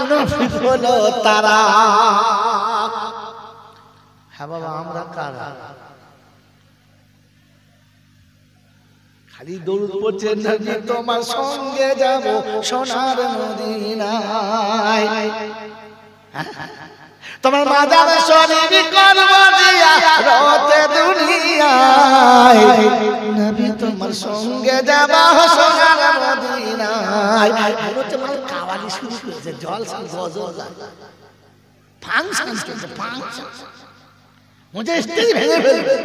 মুনাফিক হলো তারা। হ্যাঁ বাবা, আমরা কারা? খালি দরুদ পড়ছেন, নবী তোমার সঙ্গে যাব সোনার মদিনায়, তোমার মাজার শরীফ করব দিয়া রতে দুনিয়ায়, নবী তোমার সঙ্গে যাব সোনার মদিনায়। মনে হচ্ছে মানে কাওয়ালি শুরু করেছে, জলসা গজল ফাংশন চলছে, ফাংশন মজা স্টেজ ভেঙে ফেলবে।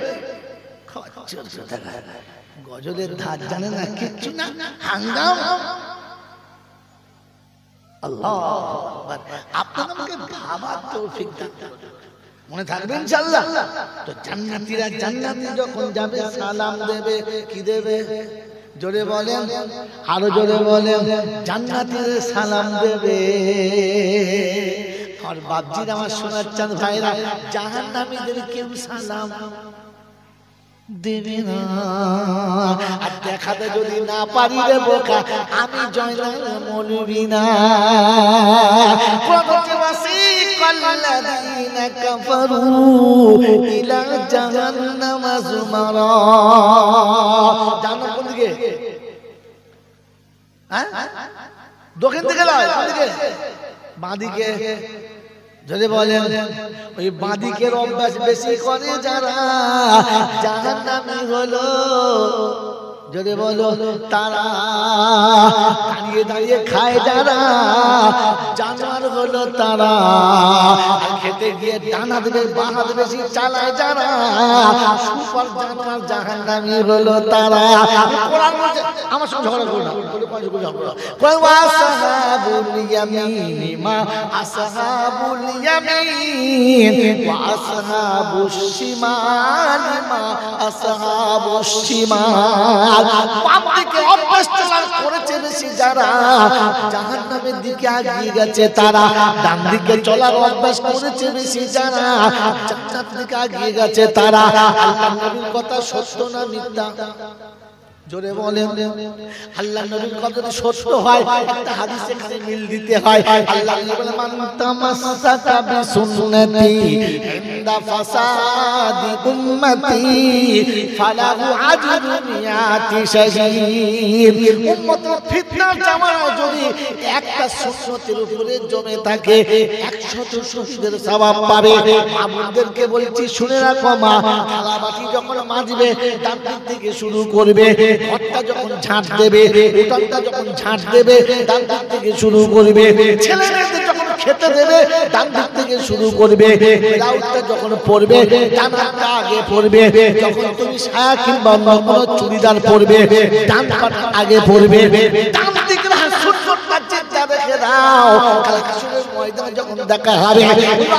গজলের ধার জানে না, কিচ্ছু না, হাঙ্গাম। আল্লাহ আপনারা আমাকে ভাবার তৌফিক দান করুন। মনে থাকবে ইনশাআল্লাহ। তো জান্নাতীরা জান্নাতে যখন যাবে সালাম দেবে, কি দেবে? জোরে বলেন, আরো জোরে বলেন। জান্নাতীরা সালাম দেবে। আর বাপজির আমার সোনার চাঁদ ভাইরা, জাহান্নামীদের কেউ সালাম দেবে না। আর দেখাতে যদি না পারি রে বোকা, আমি জয়নাল মৌলবি না। ওয়াসিকাল্লাযীনা কাফারু ইলা জাহান্নাম যুমারা। জান্নাত কোন দিকে? হ্যাঁ, দক্ষিণ দিকে নয়, কোন দিকে? বাঁ দিকে। যদি বলেন ওই বাঁদিকের অভ্যাস বেশি করে যারা, জাহান্নামী হলো। যদি বলো তারা, দাঁড়িয়ে দাঁড়িয়ে খায় যারা, জানোয়ার হলো তারা। খেতে গিয়ে ডান হাত বাঁ হাত বেশি চালায় যারা, সুপার জানোয়ার, জাহান্নামী হলো তারা। কোরআন বলছে, আমার সঙ্গে ঝগড়া করো না, কই ওয়াসহাবুল ইয়ামিন মা আসহাবুল ইয়ামিন ওয়া আসহাবুশ শিমাল মা আসহাবুশ শিমাল। বাম দিকে অভ্যাস করেছে বেশি যারা, জাহান্নামের দিকে এগিয়ে গেছে তারা। ডান দিকে চলার অভ্যাস করেছে বেশি যারা, জান্নাতের দিকে এগিয়ে গেছে তারা। আল্লাহর নবীর কথা সত্য না মিথ্যা? জোরে বলেন। আল্লাহর নবীর কথা সত্য হয়, একটা হাদিসে খালি মিল দিতে হয়। আল্লাহ বলে, মান তামাসসাকা বিসুন্নতি ইনদা ফাসাদি উম্মতি ফালাহু আজরু মিয়াতি শাহীদ। উম্মতের ফিতনার জামানায় যদি একটা সুন্নতের উপরে জমে থাকে, 100 শহীদের সওয়াব পাবে। আমাদেরকে বলছি শুনে রাখো মা, থালাবাটি যখন মাজবে ডান দিক থেকে শুরু করবে, ঘরটা যখন ঝাঁট দেবে, উঠানটা যখন ঝাঁট দেবে ডান দিক থেকে শুরু করবে, ছেলে মেয়েদের যখন খেতে দেবে ডান দিক থেকে শুরু করবে, ব্লাউজটা যখন পরবে ডান হাতটা আগে পরবে, যখন তুমি সায়া কিংবা নরম চুড়িদার পরবে ডান পাটা আগে পরবে। ডান দিকে সুন্নতটা চিন্তা রেখে দাও, কাল হাসরের ময়দানে যখন দেখা হবে,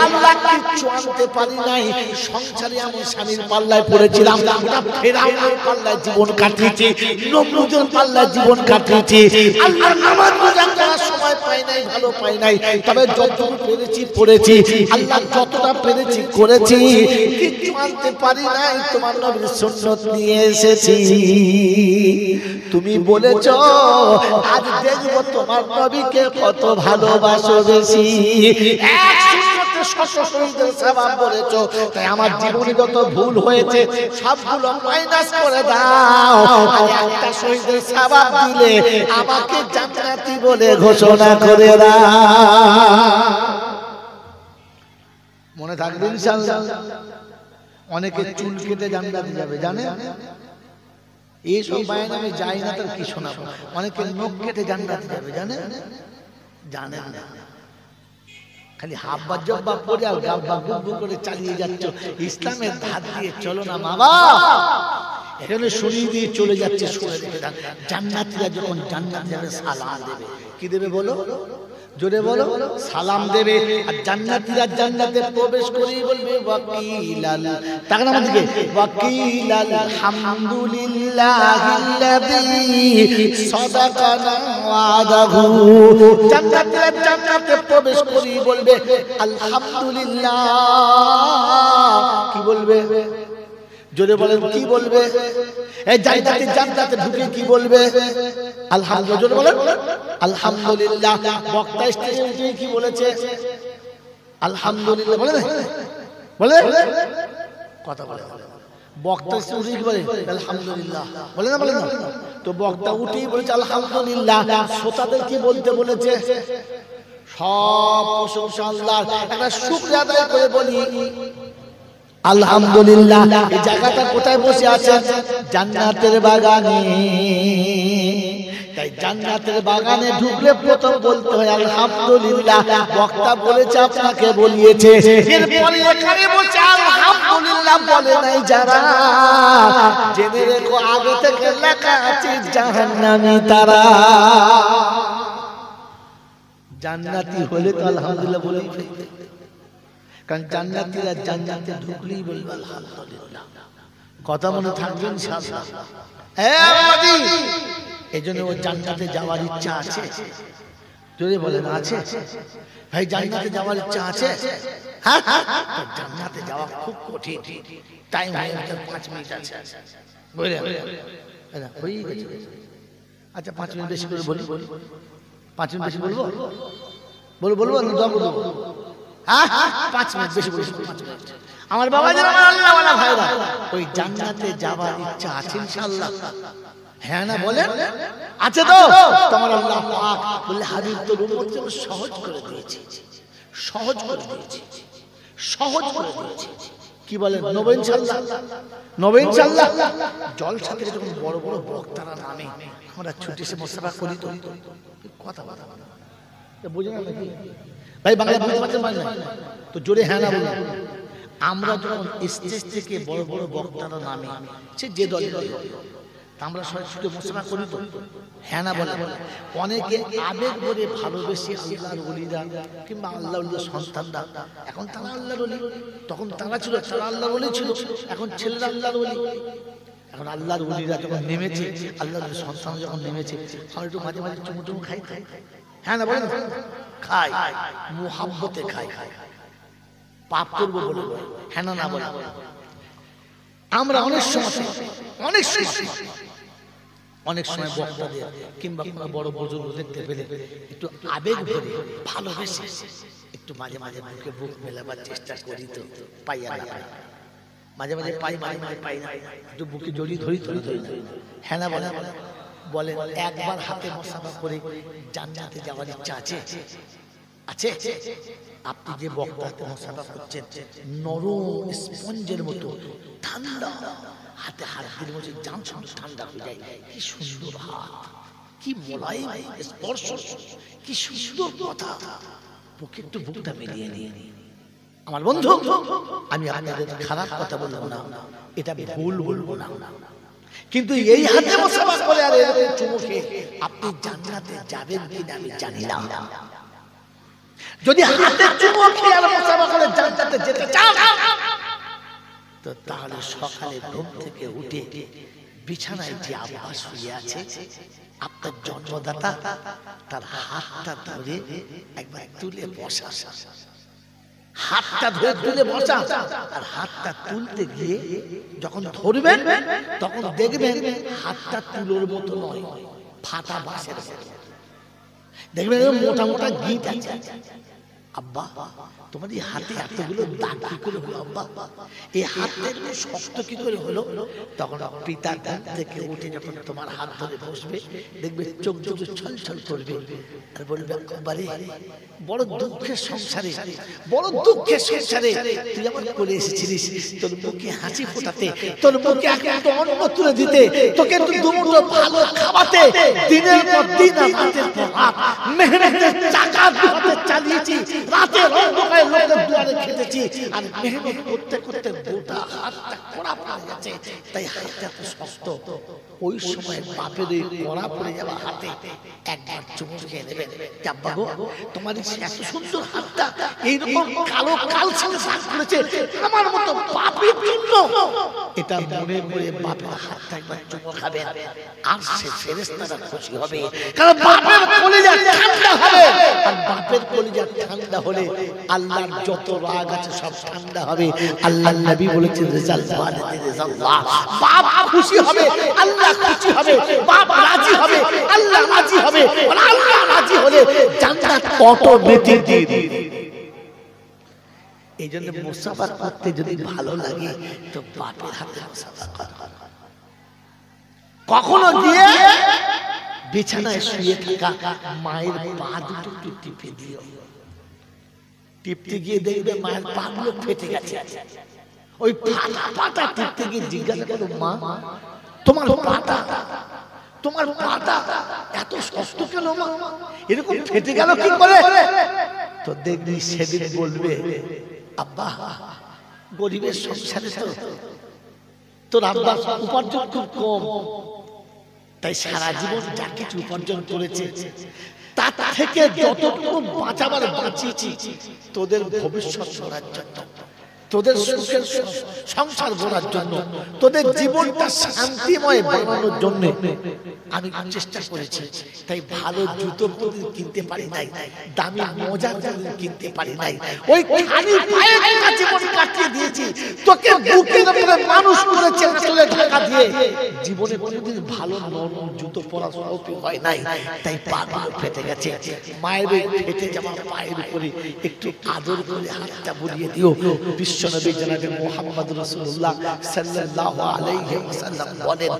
আল্লাহ কিচ্ছু আনতে পারি নাই, সংসারে আমি স্বামীর পাল্লায় পড়েছিলাম, ওটা ফেরাউনের পাল্লায় জীবন কাটিয়েছি, নমরুদের পাল্লায় জীবন কাটিয়েছি, আল্লাহর নামাজ রোজা করার সময় পাই নাই, ভালো পাই নাই, তবে যতটুকু পেরেছি পড়েছি, আল্লাহ যতটা পেরেছি করেছি, কিচ্ছু আনতে পারি নাই, তোমার নবীর সুন্নাত নিয়ে এসেছি। তুমি বলেছো আজ দেখবো তোমার নবীকে কত ভালোবাসো বেশি, এক সুন্নতে 100 শহীদের সওয়াব বলেছো, তাই আমার জীবনে যত ভুল হয়েছে সবগুলো মাইনাস করে দাও, আর একটা শহীদের সওয়াব দিলে আমাকে জান্নাতি বলে ঘোষণা করে দাও। মনে থাকবে ইনশাআল্লাহ। অনেকে চুল কেটে জান্নাতে যাবে, জানে? এইসব বাইরে আমি যাই না, তার কি শোনাবো। অনেকে নখ কেটে জান্নাতে যাবে, জানে? জানেন না, খালি হাব্বা জব্বা পরে আর গাব্বা গুব্বু করে চালিয়ে যাচ্ছ। ইসলামের ধার দিয়ে চলো না বাবা, এখানে শুনিয়ে দিয়ে চলে যাচ্ছে। শুনে রেখে দেন, জান্নাতীরা যখন জান্নাতে যাবে সালাম দেবে। কি দেবে বলো? জোরে বলো। সালাম দেবে। আর জান্নাতীরা জান্নাতে প্রবেশ করেই বলবে ওয়াকিলাল, তার নাম দিকে ওয়াকিলাল হামদুলিল্লাহিল্লাযী সাদাকানা ওয়াদাহু। জান্নাতীরা জান্নাতে প্রবেশ করেই বলবে আলহামদুলিল্লাহ। কি বলবে? জোরে বলেন কি বলবে? এই জান্নাতে ঢুকে কি বলবে? আলহামদুলিল্লাহ। জোরে বলেন আলহামদুলিল্লাহ। বক্তা স্টেজে উঠে কি বলেছে? আলহামদুলিল্লাহ বলে না? বলে কথা বলে বক্তা উঠে কি বলে? আলহামদুলিল্লাহ বলে না? বলে না? তো বক্তা উঠেই বলেছে আলহামদুলিল্লাহ। শ্রোতাদের কি বলতে বলেছে? সব প্রশংসা আল্লাহর। একটা শুকরিয়া আদায় করে বলি আলহামদুলিল্লাহ। এই জায়গাটা কোথায় বসে আছে? জান্নাতের বাগানে। তাই জান্নাতের বাগানে ঢুকলে প্রথম বলতে হয় আলহামদুলিল্লাহ। বক্তা বলেছে আপনাকে বলিয়েছে, এরপরে এখানে বসে আলহামদুলিল্লাহ বলে নাই যারা, জেনে রেখো আগে থেকে লেখা আছে জাহান্নামী তারা। জান্নাতি হলে তো আলহামদুলিল্লাহ বলেই ফেলতে, কারণ জান্নাতীরা জান্নাতে ঢুকলেই বলবে আলহামদুলিল্লাহ। কথা মনে থাকবে ইনশাআল্লাহ। এই জন্য ও জান্নাতে যাওয়ার ইচ্ছা আছে। যদি বলেন আছে ভাই জান্নাতে যাওয়ার ইচ্ছা আছে? হ্যাঁ, জান্নাতে যাওয়া খুব কঠিন। টাইম হয়ে গেছে, 5 মিনিট আছে। বুঝলেন? হয়ে গেছে। আচ্ছা 5 মিনিট বেশি করে বলি। 5 মিনিট বেশি বলবো? বলবো না? দম দেবো। হ্যাঁ 5 মিনিট বেশি বলবো। 5 মিনিট। আমার বাবা যেন আমার আল্লাহওয়ালা ভাইরা, ওই জান্নাতে যাওয়ার ইচ্ছা আছে ইনশাআল্লাহ? হ্যাঁ না বলেন? আছে তো? তোমার আল্লাহ পাক বলে হাবিব তো উম্মতকে সহজ করে দিয়েছে, সহজ করে দিয়েছে, সহজ করে দিয়েছে। কি বলেন? নবীন ইনশাআল্লাহ, নবীন ইনশাআল্লাহ। জলসা থেকে যখন বড় বড় বক্তারা নামে আমরা ছুটি এসে মুসাফা করি তো কথা বলা বুঝে না নাকি ভাই? বাংলা বুঝতে পারছেন মানে? তো জোরে হ্যাঁ না বলুন। আমরা যখন স্টেজ থেকে বড় বড় বক্তারা নামে, সে যে দলের আমরা সবাই ছুটে মুসাফা করি তো হ্যাঁ না বলে? অনেকে আবেগ ভরে ভালোবেসে আল্লাহর ওলিরা কিংবা আল্লাহর ওলির সন্তানরা, এখন তারা আল্লাহর ওলি, তখন তারা ছিল, তারা আল্লাহর ওলি ছিল, এখন ছেলেরা আল্লাহর ওলি। এখন আল্লাহর ওলিরা যখন নেমেছে, আল্লাহর সন্তান যখন নেমেছে, আমরা একটু মাঝে মাঝে চুমু খাই। হ্যাঁ না বলেন? খাই, মুহাব্বতে খাই। পাপ করবো বলে হ্যাঁ না বলে? আমরা অনেক সময় বক্তাদের কিংবা বড় বুজুর্গ দেখতে পেলে একটু আবেগ ভরে ভালোবেসে একটু মাঝে মাঝে বুকে বুক মেলাবার চেষ্টা করি তো পাই না, মাঝে মাঝে পাই, মাঝে মাঝে পাই না, একটু বুকে জড়িয়ে ধরি। হ্যাঁ না বলে? বলেন একবার হাতে মুসাফা করে জান্নাতে যাওয়ার ইচ্ছা আছে? আছে? আপনি যে বক্তাতে মুসাফা করছেন, নরম স্পঞ্জের মতো ঠান্ডা, হাতে হাত দিলে মধ্যে জান ঠান্ডা হয়ে যায়। কি সুন্দর হাত, কি মোলায়েম স্পর্শ, কি সুন্দর কথা। বুকে একটু বুকটা মিলিয়ে নিয়ে আমার বন্ধু, আমি আপনাদের খারাপ কথা বললাম না, এটা ভুল বলবো না, কিন্তু এই হাতে মুসাফা করে আর এরকম চুমু খেয়ে আপনি জান্নাতে যাবেন কিনা আমি জানি না। যদি হাতে চুমু খেয়ে আর মুসাফা করে জান্নাতে যেতে চান, তো তাহলে সকালে ঘুম থেকে উঠে বিছানায় যে আব্বা শুয়ে আছে, আপনার জন্মদাতা, তার হাতটা ধরে একবার তুলে বসা, হাতটা ধরে তুলে বসা। আর হাতটা তুলতে গিয়ে যখন ধরবেন তখন দেখবেন হাতটা তুলোর মতো নয়, ফাটা বাঁশের মতো। দেখবেন মোটা মোটা গিট আছে। আব্বা তোমার এই হাতে এতগুলো দাগ কি করে হলো আব্বা? এই হাতটা একটু শক্ত কি করে হলো? তখন পিতা ঘুম থেকে উঠে যখন তোমার হাত ধরে বসবে, দেখবে চোখ চোখে ছলছল করবে আর বলবে আব্বারে, বড় দুঃখের সংসারে, বড় দুঃখের সংসারে তুই আমার কোলে এসেছিলিস, তোর মুখে হাসি ফোটাতে, তোর মুখে একটু অন্ন তুলে দিতে, তোকে একটু দুমুঠো ভালো খাওয়াতে, দিনের পর দিন রাতের পর রাত মেহনতের টাকা দুহাতে চালিয়েছি, রাতের অন্ধকারে লোকের দুয়ারে খেটেছি, আর মেহনত করতে করতে গোটা হাতটা কড়া পড়ে গেছে। তাই হাতটা এত শক্ত। ওই সময় বাপের ওই কড়া পড়ে যাওয়া হাতে একবার চুমু খেয়ে নেবেন। আব্বা গো, তোমার এত সুন্দর হাতটা এইরকম কালো কালসালে দাগ করেছে আমার মতো পাপের জন্য, এটা মনে করে বাপের হাতটা একবার চুমু খাবেন, আর সে ফেরেশতারা খুশি হবে, কারণ বাপের কলিজা ঠান্ডা হবে। আর বাপের কলিজা ঠান্ডা ঠান্ডা হলে আল্লাহর যত রাগ আছে সব ঠান্ডা হবে। আল্লাহর নবী বলেছেন রেজাল্ট বাপ খুশি হবে, আল্লাহ খুশি হবে, বাপ রাজি হবে, আল্লাহ রাজি হবে, আর আল্লাহ রাজি হলে জান্নাত অটোমেটিক দিয়ে দিবে। এই জন্য মুসাফা করতে যদি ভালো লাগে তো বাপের হাতে মুসাফা করো। কখনো গিয়ে বিছানায় শুয়ে থাকা মায়ের পা দুটো টিপে দিও। টিপতে গিয়ে দেখবে মায়ের পা গুলো ফেটে গেছে। ওই পাটা টিপতে গিয়ে জিজ্ঞাসা করো, মা তোমার পাটা এত শক্ত কেন মা, এরকম ফেটে গেল কি করে? তো দেখবি সেদিন বলবে, আব্বা গরিবের সংসারে তো তোর আব্বা উপার্জন খুব কম, তাই সারা জীবন যা কিছু উপার্জন করেছে তার থেকে যতটুকু বাঁচাবার বাঁচিয়েছি তোদের ভবিষ্যৎ গড়ার জন্য, তোদের সুখের সংসার গড়ার জন্য, তোদের জীবনটা শান্তিময় বানানোর জন্য আমি চেষ্টা করেছি। তাই ভালো জুতো কোনদিন কিনতে পারি নাই, দামি মোজা কোনদিন কিনতে পারি নাই, ওই খালি পায়ে জীবন কাটিয়ে দিয়েছি। তোকে বুকের উপরে মানুষ করেছে চলে ঢাকা দিয়ে, জীবনে কোনদিন ভালো নরম জুতো পরা সৌভাগ্য হয় নাই, তাই পা ফেটে গেছে। মায়ের ফেটে যাওয়া পায়ের উপরে একটু আদর করে হাতটা বুলিয়ে দিও। বিশ্বনবী জনাবে মুহাম্মদ রাসূলুল্লাহ সাল্লাল্লাহু আলাইহি ওয়াসাল্লাম বলেন,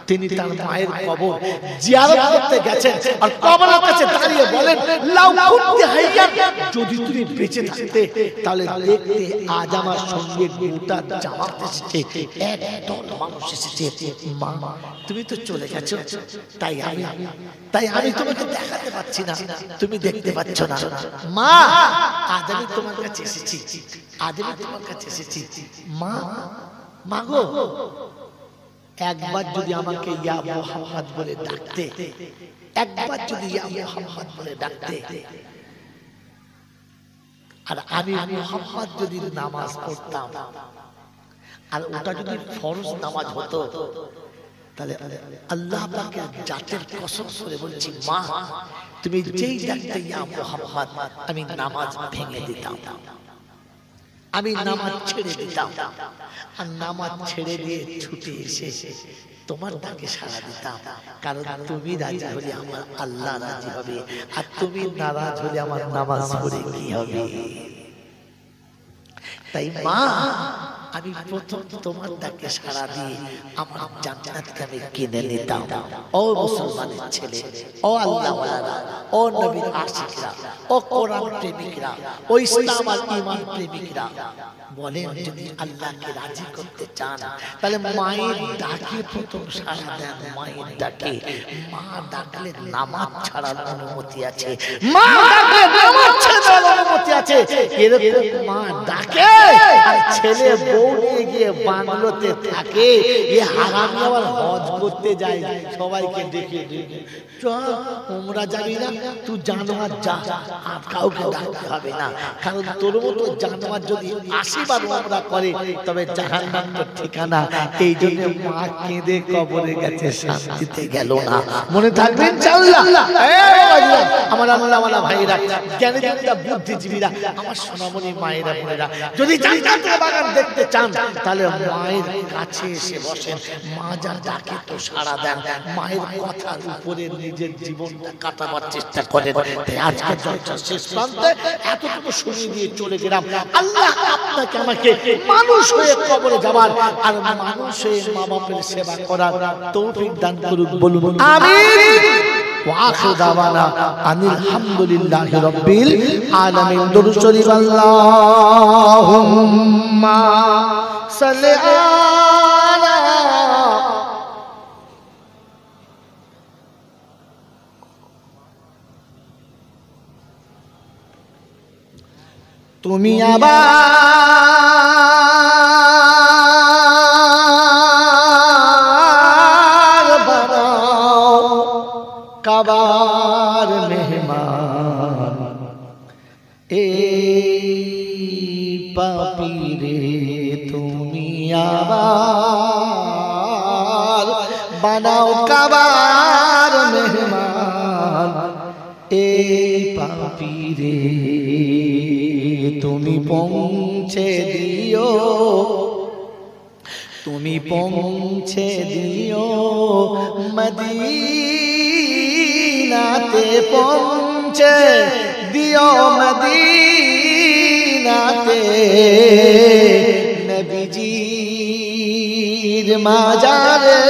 তিনি তার মায়ের কবর জিয়ারত করতে গেছেন আর কবরের কাছে দাঁড়িয়ে বলেন, লাউ কুনতি হাইয়ান, যদি তুমি বেঁচে থাকতে তাহলে দেখতে আজ আমার সঙ্গে গোটা জামাত এসেছে, একদল মানুষ এসেছে। মা তুমি তো চলে গেছো, তাই আমি তোমাকে দেখাতে পাচ্ছি না, তুমি দেখতে পাচ্ছ না। মা আজ আমি তোমার কাছে এসেছি, মা গো একবার যদি আমাকে ইয়া মুহাম্মদ বলে ডাকতে, একবার যদি ইয়া মুহাম্মদ বলে ডাকতে, আর আমি মুহাম্মদ যদি নামাজ পড়তাম আর ওটা যদি ফরজ নামাজ হতো, তাহলে আল্লাহ পাকের জাতের কসম করে বলছি, মা তুমি যেই ডাকতে ইয়া মুহাম্মদ, আমি নামাজ ভেঙে দিতাম, আমি নামাজ ছেড়ে দিতাম, আর নামাজ ছেড়ে দিয়ে ছুটে এসে তোমার ডাকে সাড়া দিতাম। কারণ তুমি রাজি হলে আমার আল্লাহ রাজি হবে, আর তুমি নারাজ হলে আমার নামাজ পড়ে কি হবে? তাই মা আমি প্রথম তোমার ডাকে সাড়া দিয়ে আমার জান্নাতকে আমি কিনে নিতাম। ও মুসলমানের ছেলে, ও আল্লাহওয়ালারা, ও নবীর আশিকরা, ও কোরআন প্রেমিকরা, ও ইসলাম আর ঈমান প্রেমিকরা, বলেন যদি আল্লাহকে রাজি করতে চান তাহলে মায়ের ডাকে প্রথম সাড়া দেন। মায়ের ডাকে, মা ডাকলে নামাজ ছাড়ার অনুমতি আছে, মা ডাকলে নামাজ ছাড়ার অনুমতি আছে। এরকম মা ডাকে আর ছেলে বউ নিয়ে গিয়ে বাংলোতে থাকে, এ হারামি আবার হজ করতে যায়, সবাইকে ডেকে ডেকে তোমরা যাবি না, তুই জানোয়ার যা, আর কাউকে ডাকতে হবে না। কারণ তোর মতো জানোয়ার যদি 80 বার ওমরা করে তবে জাহান্নাম তো ঠিকানা। এই জন্য মা কেঁদে কবরে গেছে, শান্তিতে গেল না। মনে থাকবে ইনশাআল্লাহ। আমার আল্লাহওয়ালা ভাইরা, জ্ঞানীরা, বুদ্ধিজীবীরা, আমার সোনামণি মায়েরা বোনেরা, যদি জান্নাতের বাগান দেখতে চান তাহলে মায়ের কাছে এসে বসেন, মা যা ডাকে তো সাড়া দেন, মায়ের কথার উপরে নিজের জীবনটা কাটাবার চেষ্টা করেন। আজকে জলসা শেষ প্রান্তে এতটুকু শুনিয়ে দিয়ে চলে গেলাম। আল্লাহ আপনাকে আমাকে মানুষ হয়ে কবরে যাবার আর মানুষ হয়ে মা বাপের সেবা করার তৌফিক দান করুন, বলুন আমিন। ওয়াখির দাওয়ানা আনিল হামদুলিল্লাহি রাব্বিল আলামিন। দুরূদ শরীফ আল্লাহুম্মা সাল্লি আলা তুমি আবার বানাও কাবার মেহমান, এই পাপীরে তুমি আবার বানাও কাবার মেহমান। এই পাপীরে তুমি পৌঁছে দিও, তুমি পৌঁছে দিও মদিনাতে, পৌঁছে দিও মদিনাতে নবীজির মাজারে।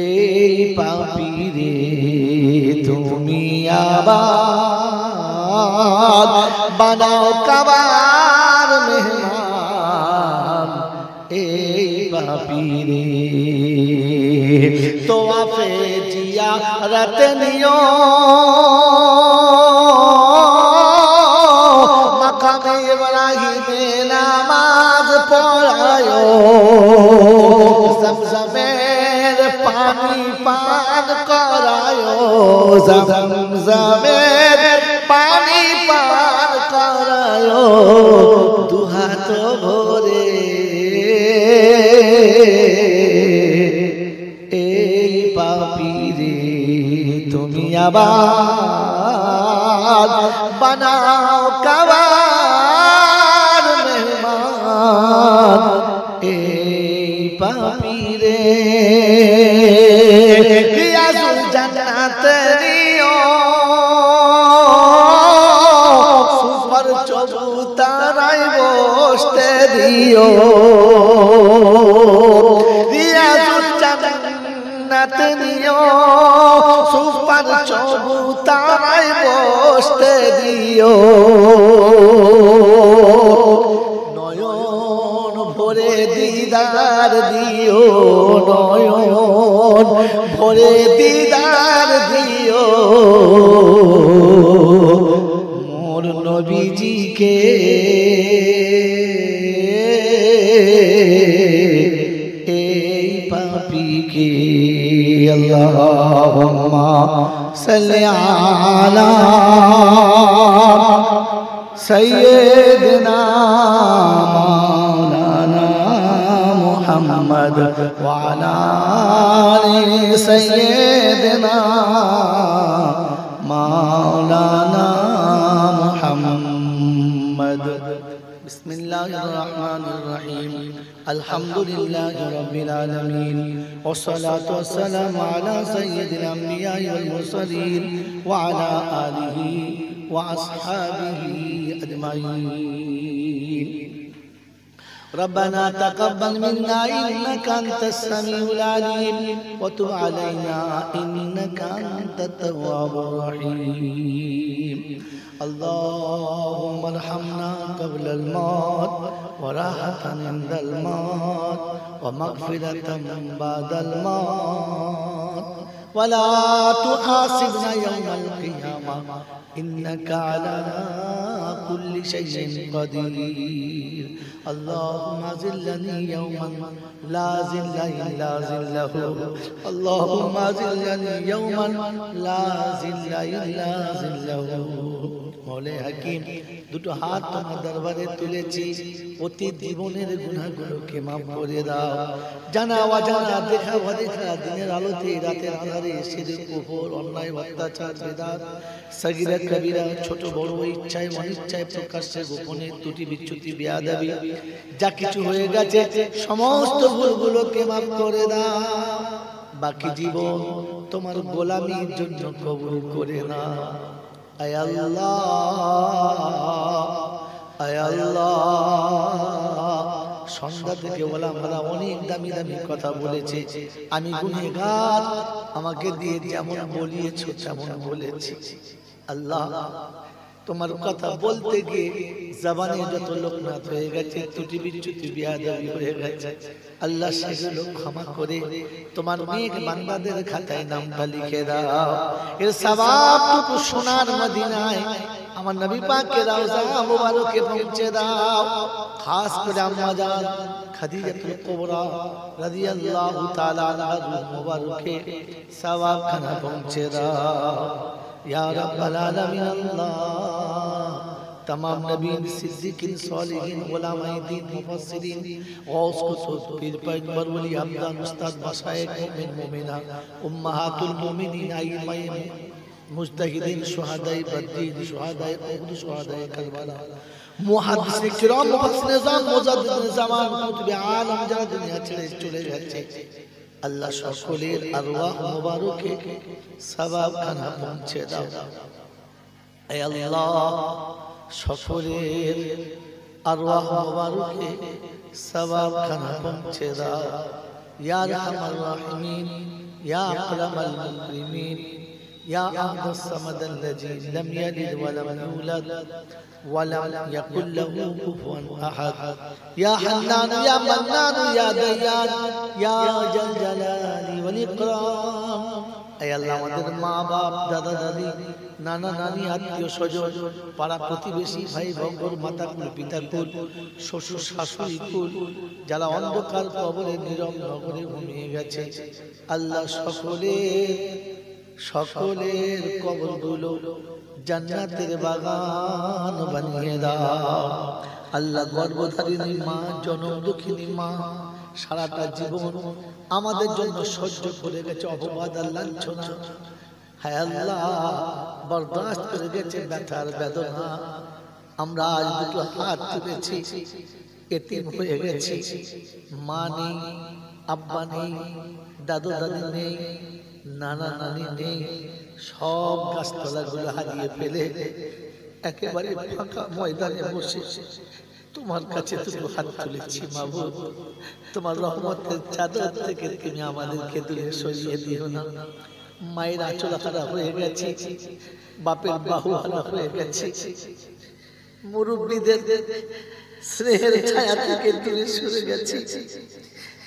এই পাপীরে তুমি আবার বানাও কাবার মেহমান। এই পাপীরে তোয়াফে জিয়ারত নিও, মাকামে ইব্রাহিমে নামাজ পড়ায়ো, জমজমের পানি পান করায়ো, জমজমের পানি পান করায়ো দুহাত ভরে। এই পাপীরে তুমি আবার বানাও কাবার মেহমান। এই পাপীরে রিয়াজুল জান্নাত নিও, সুপার চবুতারায় বসতে দিও। রিয়াজুল জান্নাত নিও, সুপার চবুতারায় বসতে দিও। নয়ন ভরে দিদার দিও, নয়ন ভরে দিদার দিও মোর নবীজিকে। এই পাপীকে আল্লাহুম্মা সাল্লি আলা সাইয়্যিদিনা মাওলানা মুহাম্মদ ওয়া আলা আলি সাইয়্যিদিনা মাওলানা মুহাম্মদ। বিসমিল্লাহির রহমানির রহিম। আলহামদুলিল্লাহি রাব্বিল আলামিন, ওয়াসসালাতু ওয়াসসালামু আলা সাইয়্যিদিল আমবিয়াই ওয়াল মুরসালিন ওয়া আলা আলিহি ওয়া আসহাবিহি আজমাইন। ربنا تقبل منا إنك أنت السميع العليم وتب علينا إنك أنت التواب الرحيم. اللهم ارحمنا قبل الموت وراحة عند الموت ومغفرة بعد الموت ولا تحاسبنا يوم القيامة إنك على كل شيء قدير. اللهم ذلني يوما لا ذل إلا ذله، اللهم ذلني يوما لا ذل إلا ذله। মৌলে হাকিম, দুটো হাত তোমার দরবারে তুলেছি, অতীত জীবনের গুনাহগুলোকে মাফ করে দাও। জানা অজানা, দেখা অদেখা, দিনের আলোতে রাতের আঁধারে, শিরক কুফর, অন্যায় অত্যাচার, বিদআত, সগীরা কবিরা, ছোট বড়, ইচ্ছায় অনিচ্ছায়, প্রকাশ্যে গোপনে, ত্রুটি বিচ্যুতি বেয়াদবি যা কিছু হয়ে গেছে সমস্ত ভুলগুলোকে মাফ করে দাও। বাকি জীবন তোমার গোলামির জন্য কবুল করে নাও। আয় আল্লাহ, আয় আল্লাহ, সন্ধ্যা থেকে ওলামারা অনেক দামি দামি কথা বলেছে, আমি গুনাহগার, আমাকে দিয়ে যেমন বলিয়েছো তেমন বলেছি। আল্লাহ, তোমার কথা বলতে গিয়ে জবানে যত লোকনাথ হয়ে গেছে, ত্রুটি বিচ্যুতি বেয়াদবি হয়ে গেছে, আল্লাহ সেগুলো ক্ষমা করে তোমার নেক বান্দাদের খাতায় নামটা লিখে দাও। এর সওয়াবটুকু সোনার মদিনায় আমার নবী পাকের রওজা মুবারকে পৌঁছে দাও। খাস করে আম্মা জান খাদিজাতুল কুবরা রাদিয়াল্লাহু তাআলা আনহা মুবারকে সওয়াবখানা পৌঁছে দাও। ইয়া রাব্বাল আলামিন, আল্লাহ तमाम नबीन सिद्दीकीन सालिहीन उलमाए दीन मुफस्सिरीन गौस कुतुब पीर पैगंबर वली अब्दाल उस्ताद मशाइख मोमिन मोमिना उम्महातुल मोमिनीन आइम्माए मुज्तहिदीन शुहदाए बद्रीन शुहदाए उहद शुहदाए करबला मुहद्दिसिन किराम मुफस्सिर निजाम मुजद्दिद ज़मान कुतुब आलम যারা দুনিয়া ছেড়ে চলে গেছে আল্লাহ সকলের আরওয়াহ মুবারকে সওয়াব খানা পৌঁছে দাও হে আল্লাহ সকলের আরওয়াহ মুবারকে সওয়াব খানা পৌঁছে দাও ইয়া আরহামার রাহিমিন ইয়া আকরামাল মুকরিমিন ইয়া আহদাস সামাদ আল্লাযী লাম ইয়ালিদ ওয়া লাম ইউলাদ ওয়া লাম ইয়াকুল লাহু কুফুয়ান আহাদ ইয়া হান্নান ইয়া মান্নান ইয়া দাইয়ান ইয়া জাল জালালি ওয়াল ইকরাম হে আল্লাহ আমাদের মা বাপ দাদা দাদি নানা নানি আত্মীয় স্বজন পাড়া প্রতিবেশী ভাই ভগ্ন মাতা কুল পিতা কুল শ্বশুর শাশুড়ি কুল যারা অন্ধকার কবরে নীরব নগরে ঘুমিয়ে গেছে আল্লাহ সকলের কবরগুলো জান্নাতের বাগান বানিয়ে দাও আল্লাহ গর্ভধারিণী মা জনম দুঃখিনী মা সারাটা জীবন আমাদের জন্য সহ্য করে গেছে অপবাদ আর লাঞ্ছনা হায় আল্লাহ বরদাস্ত করে গেছে ব্যথার বেদনা আমরা আজ দুটো হাত তুলেছি এতিম হয়ে গেছি মা নেই আব্বা নেই দাদু দাদি নেই নানা নানি নেই সব গাছতলাগুলো হারিয়ে ফেলে একেবারে ফাঁকা ময়দানে বসে তোমার কাছে দুটো হাত তুলেছি মাবুদ তোমার রহমতের চাদর থেকে তুমি আমাদেরকে দূরে সরিয়ে দিও না মায়ের আঁচল হারা হয়ে গেছে বাপের বাহু হারা হয়ে গেছে মুরব্বীদের স্নেহের ছায়া থেকে দূরে সরে গেছে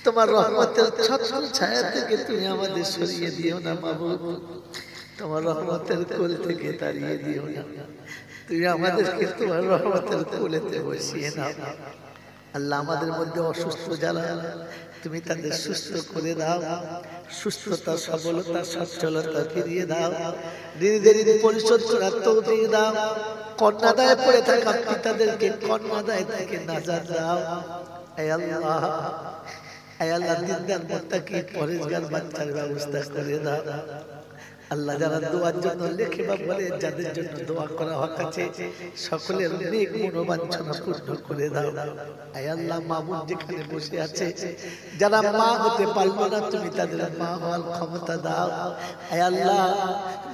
তোমার রহমতের ছত্র ছায়া থেকে তুমি আমাদের সরিয়ে দিও না মাবুদ তোমার রহমতের কোল থেকে তাড়িয়ে দিও না তুমি আমাদেরকে তোমার রহমতের কোলেতে বসিয়ে নাও আল্লাহ আমাদের মধ্যে অসুস্থ যারা তুমি তাদের সুস্থ করে দাও সুস্থতা সবলতা সচ্ছলতা ফিরিয়ে দাও ঋণ পরিশোধ করার তৌফিক দাও কন্যাদায়ে পড়ে থাকা পিতাদেরকে কন্যাদায় থেকে নাজাত দাও হে আল্লাহ হে আল্লাহ দিনদার মুত্তাকি পরেজগার বাচ্চার ব্যবস্থা করে দাও আল্লাহ যারা দোয়ার জন্য লেখে বা বলে যাদের জন্য দোয়া করা হক আছে সকলের নেক মনোবাঞ্ছনা পূর্ণ করে দাও হে আল্লাহ মাবুদ যেখানে বসে আছে যারা মা হতে পারলো না তুমি তাদের মা হওয়ার ক্ষমতা দাও হে আল্লাহ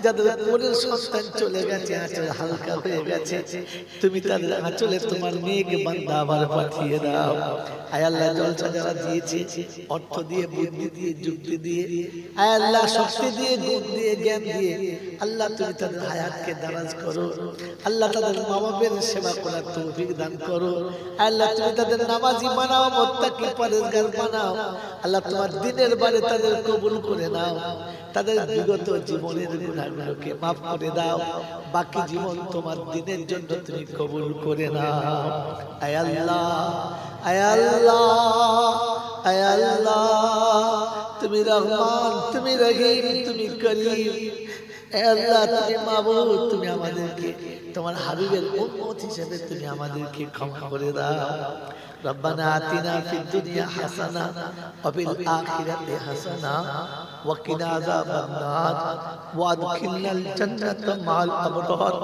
যাদের কোলের সন্তান চলে গেছে আঁচল হালকা হয়ে গেছে তুমি তাদের আঁচলে তোমার নেক বান্দা আবার পাঠিয়ে দাও হে আল্লাহ জলসা যারা দিয়েছে অর্থ দিয়ে বুদ্ধি দিয়ে যুক্তি দিয়ে হে আল্লাহ শক্তি দিয়ে গুণ দিয়ে জ্ঞান দিয়ে আল্লাহ তুমি তাদের হায়াতকে দারাজ করো আল্লাহ তাদের মা বাবার সেবা করার তৌফিক দান করো আল্লাহ তুমি তাদের নামাজি বানাও মুত্তাকি পরেজগার বানাও আল্লাহ তোমার দিনের বারে তাদের কবুল করে নাও তাদের বিগত জীবনের গুনাহগুলোকে মাফ করে দাও বাকি জীবন তোমার দিনের জন্য তুমি কবুল করে নাও হে আল্লাহ হে আল্লাহ হে আল্লাহ তুমি রহমান তুমি রহিম তুমি করিম হে আল্লাহ তুমি মাবুদ তুমি আমাদেরকে তোমার হাবিবের উম্মত হিসেবে তুমি আমাদেরকে ক্ষমা করে দাও রব্বানা আতিনা ফিদ দুনিয়া হাসানা ওয়া ফিল আখিরাতি হাসানা ওয়া কিনা আযাবান নার ওয়া আদখিলনাল জান্নাতা মা'আল আবরার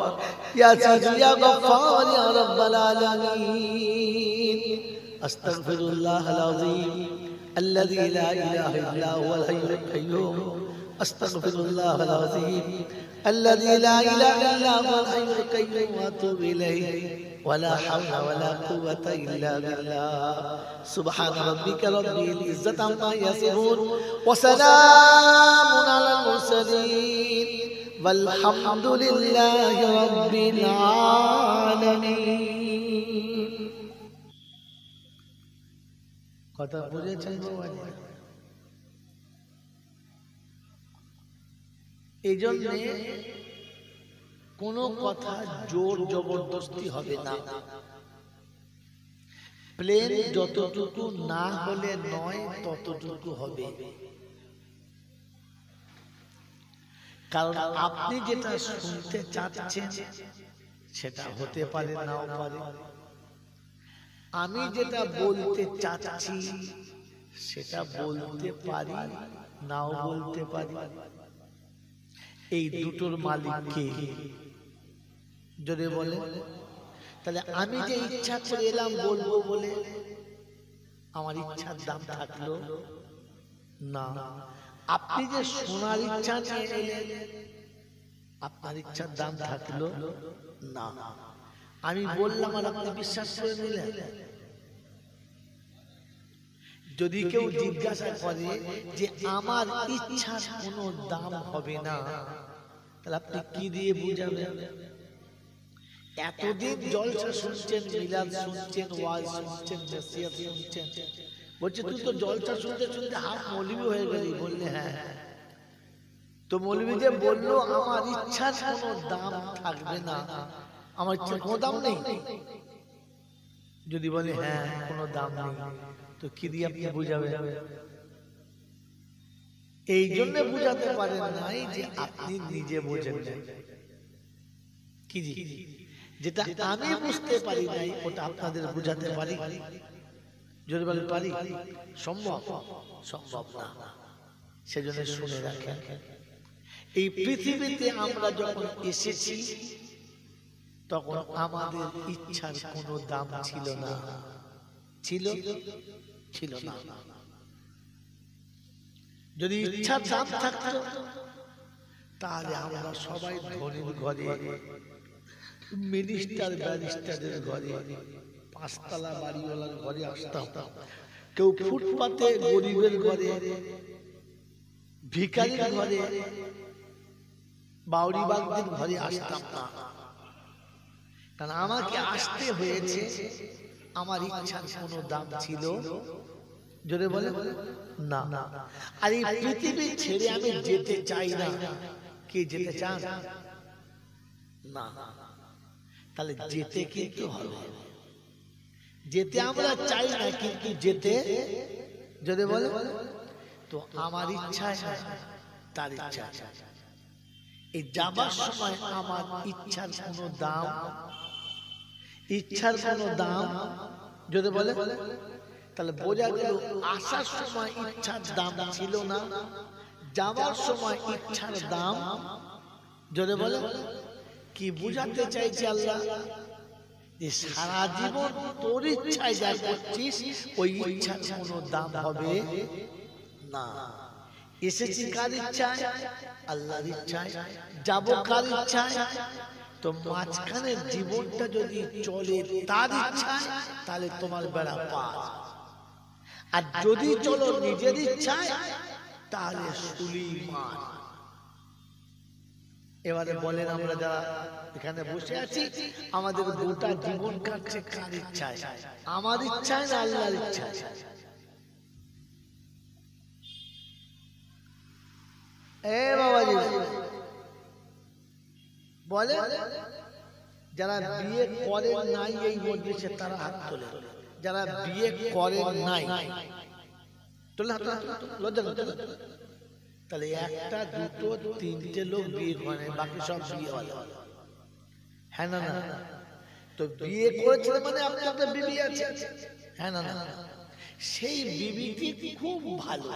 ইয়া আজিজ ইয়া গফফার ইয়া রাব্বাল আলামিন আস্তাগফিরুল্লাহাল আযীম الذي لا إله إلا هو الحي القيوم أستغفر الله العظيم الذي لا إله إلا هو الحي القيوم وأتوب إليه ولا حول ولا قوة إلا بالله سبحان ربك رب العزة عما يصفون وسلام على المرسلين والحمد لله رب العالمين কথা বুঝেছেন বাবা এই জন্য কোনো কথা জোর জবরদস্তি হবে না প্লেন যতটুকু না হলে নয় ততটুকু হবে কারণ আপনি যেটা শুনতে চাচ্ছেন সেটা হতে পারে নাও পারে। আমি যেটা বলতে চাচ্ছি সেটা বলতে পারি নাও বলতে পারি। এই দুটোর মালিক কে যদি বলে, তাহলে আমি যে ইচ্ছা করে এলাম বলবো বলে আমার ইচ্ছার দাম থাকলো না। আপনি যে শোনার ইচ্ছা নিয়ে এলেন আপনার ইচ্ছার দাম থাকলো না। আমি বললাম আর আপনি বিশ্বাস করে নিলেন। যদি কেউ জিজ্ঞাসা করে যে আমার ইচ্ছার কোনো দাম হবে না, তাহলে আপনি কি দিয়ে বুঝাবেন? এতদিন জলসা শুনছেন, মিলাদ শুনছেন, ওয়াজ শুনছেন, নসিহত শুনছেন, বলছে তুই তো জলসা শুনতে শুনতে হাফ মৌলবি হয়ে গেলি। বললে হ্যাঁ। তো মৌলবি যে বললো আমার ইচ্ছার কোনো দাম থাকবে না, আমার ইচ্ছার কোনো দাম নেই, যদি বলে হ্যাঁ কোনো দাম নেই, তো কি দিয়ে আপনি বুঝাবেন? এই জন্য বুঝাতে পারেন নাই যে আপনি নিজে বোঝেন নাই। কি যেটা আমি বুঝতে পারি নাই ওটা আপনাদের বুঝাতে পারি? যদি বলেন পারি, সম্ভব? সম্ভব না। সেজন্য শুনে রাখেন, এই পৃথিবীতে আমরা যখন এসেছি তখন আমাদের ইচ্ছার কোনো দাম ছিল না। ছিল? ছিল না। যদি ইচ্ছার দাম থাকতো তাহলে আমরা সবাই ধনীর ঘরে, মিনিস্টার ব্যারিস্টারের ঘরে, পাঁচতলা বাড়িওয়ালার ঘরে আসতাম। কেউ ফুটপাতে গরিবের ঘরে, ভিখারির ঘরে, বাউরি বাগদের ঘরে আসতাম না। কারণ আমাকে আসতে হয়েছে, আমার ইচ্ছার কোনো দাম ছিল জোরে বলে না। আর এই পৃথিবী ছেড়ে আমি যেতে চাই না। কে যেতে চান? না। তাহলে যেতে কিন্তু হবে। যেতে আমরা চাই না, কিন্তু যেতে যদি বলে তো আমার ইচ্ছা তার ইচ্ছা। এই যাবার সময় আমার ইচ্ছার কোনো দাম, ইচ্ছার কোনো দাম যদি বলে, তাহলে বোঝা গেল আসার সময় ইচ্ছার দাম ছিল না, যাবার সময় ইচ্ছার দাম যদি বলে। কি বুঝাতে চাইছে আল্লাহ? যে সারা জীবন তোর ইচ্ছায় যা করছিস ওই ইচ্ছার কোনো দাম হবে না। এসেছি কার ইচ্ছায়? আল্লাহর ইচ্ছায়। যাব কার ইচ্ছায়? তো মাঝখানের জীবনটা যদি চলে তার ইচ্ছায় তাহলে তোমার বেড়া পার। আর যদি চলো নিজের ইচ্ছায় তাহলে শুলি মার। এবারে বলেন, আমরা যারা এখানে বসে আছি আমাদের গোটা জীবন কাটছে কার ইচ্ছায়? আমার ইচ্ছায় না আল্লাহর ইচ্ছায়? এ বাবাজি বলে, যারা বিয়ে করেন নাই এই মজলিসে তারা হাত তোলে। যারা বিয়ে করেন নাই তোলে হাত, লজ্জা করতে। তাহলে একটা দুটো তিনটে লোক বিয়ে করে, বাকি সব বিয়ে হলো। হ্যাঁ না না? তো বিয়ে করেছিল মানে আপনি আপনার বিবি আছে। হ্যাঁ না না? সেই বিবিটি খুব ভালো,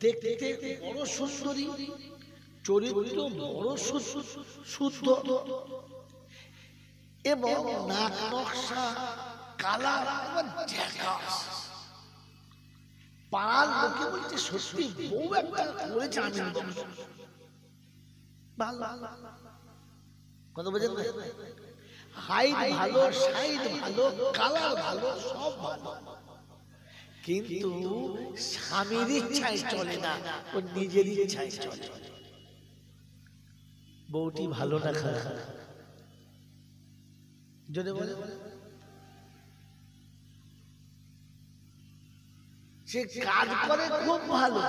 দেখতে বড় সুন্দরী, চরিত্র বড় শুদ্ধ, এবং নাক নকশা কালার ঝাকাস। পাড়ার লোকে বলছে সত্যি বউ একটা করেছে, আমি ভালো। কথা বোঝেন না? হাইট ভালো, সাইড ভালো, কালার ভালো, সব ভালো, কিন্তু স্বামীর ইচ্ছায় চলে না, ও নিজের ইচ্ছায় চলে। বউটি ভালো না খারাপ? যদি বলে সে কাজ করে খুব ভালো,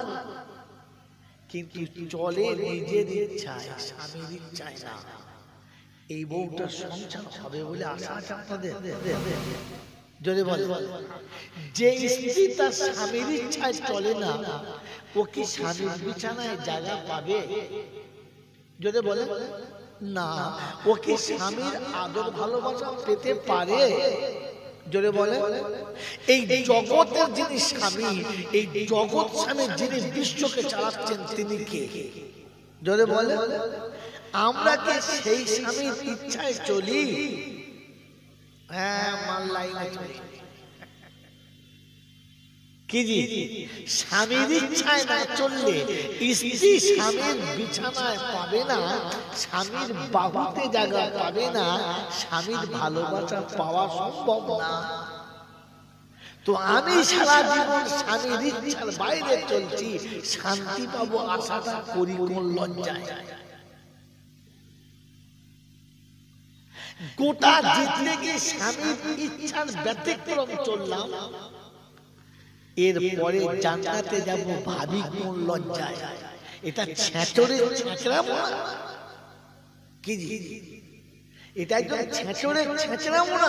কিন্তু চলে নিজের ইচ্ছায়, স্বামীর ইচ্ছায় না। এই বউটার সংসার হবে বলে আশা আছে আপনাদের? যদি বলে যে স্ত্রী তার স্বামীর ইচ্ছায় চলে না, ও কি স্বামীর বিছানায় জায়গা পাবে? যদি বলে না, ও কি স্বামীর আদর ভালোবাসা পেতে পারে? জোরে বলে। এই জগতের যিনি স্বামী, এই জগৎ স্বামী যিনি বিশ্বকে চালাচ্ছেন, তিনি কে? জোরে বলে। আমরা কি সেই স্বামীর ইচ্ছায় চলি? হ্যাঁ, মান লাইনে চলি। কি জি? স্বামীর ইচ্ছায় না চললে স্ত্রী স্বামীর বিছানায় পাবে না, স্বামীর বাহুতে জায়গা পাবে না, স্বামীর ভালোবাসা পাওয়া সম্ভব না। তো আমি সারা জীবন স্বামীর ইচ্ছার বাইরে চলছি, শান্তি পাবো আশাটা করি কোন লজ্জায়? গোটা জিতলে গিয়ে স্বামীর ইচ্ছার ব্যতিক্রম চললাম, এরপরে জান্নাতে যাব ভাবি কোন লজ্জায়? এটা ছেঁচড়ে ছেঁচড়াবো না কি জি? এটা একদম ছেঁচড়ে ছেঁচড়াবো না।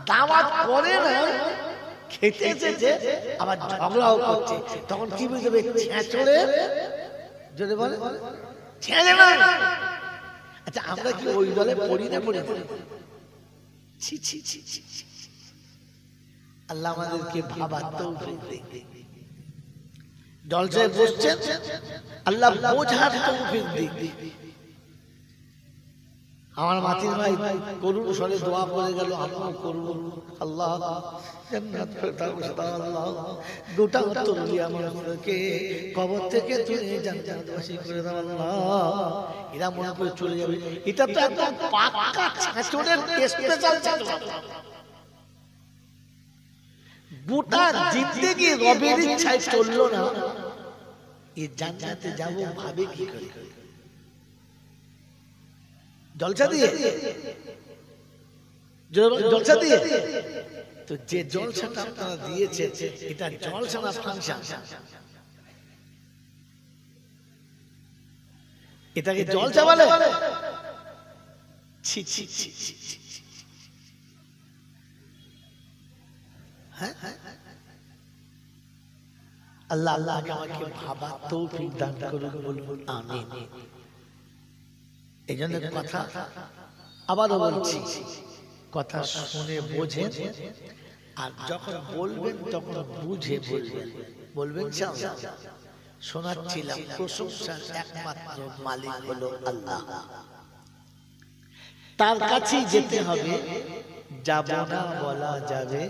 দাওয়াত করে না, খেতে এসেছে, আবার ঝগড়াও করছে, তখন কি বুঝবে? ছেঁচড়ে। যদি বলে ছেঁচড়ে না। আচ্ছা, আমরা কি ওই দলে পড়ি না? পড়ি। ছি ছি ছি ছি। আল্লাহ আমাদেরকে ভাবার তৌফিক দিন। জলসায় বসছেন, আল্লাহ বোঝার তৌফিক দিন। আমার মাতির ভাই করুন স্বরে দোয়া করে গেল, আমিও করব। আল্লাহ জান্নাত ফেরদাউস দাও আল্লাহ। দুটা উত্তর দিয়ে আমাদেরকে কবর থেকে তুলে জান্নাতবাসী করে দাও আল্লাহ। এরা মনে করে চলে যাবে, এটা তো একদম পাক্কা ছাঁচড়ের স্পেশাল ছাঁচড়। গোটা জিন্দেগি রবের ইচ্ছায় চললো না, এই জান্নাতে যাব ভাবে কি করে? জলসা দিয়ে? জলসা দিয়ে? তো যে জলসাটা আপনারা দিয়েছে, এটা জলসা না ফাংশন? এটাকে জলসা বলে? ছি ছি ছি ছি। হ্যাঁ, আল্লাহ আল্লাহ আমাকে ভাবার তৌফিক দান করুন, বলুন আমিন। এই জন্য কথা আবারও বলছি, কথা শুনে বোঝেন, আর যখন বলবেন তখন বুঝে বলবেন। বলবেন শোনাচ্ছিলাম, প্রশংসার একমাত্র মালিক হলো আল্লাহ, তার কাছেই যেতে হবে, যাব না বলা যাবে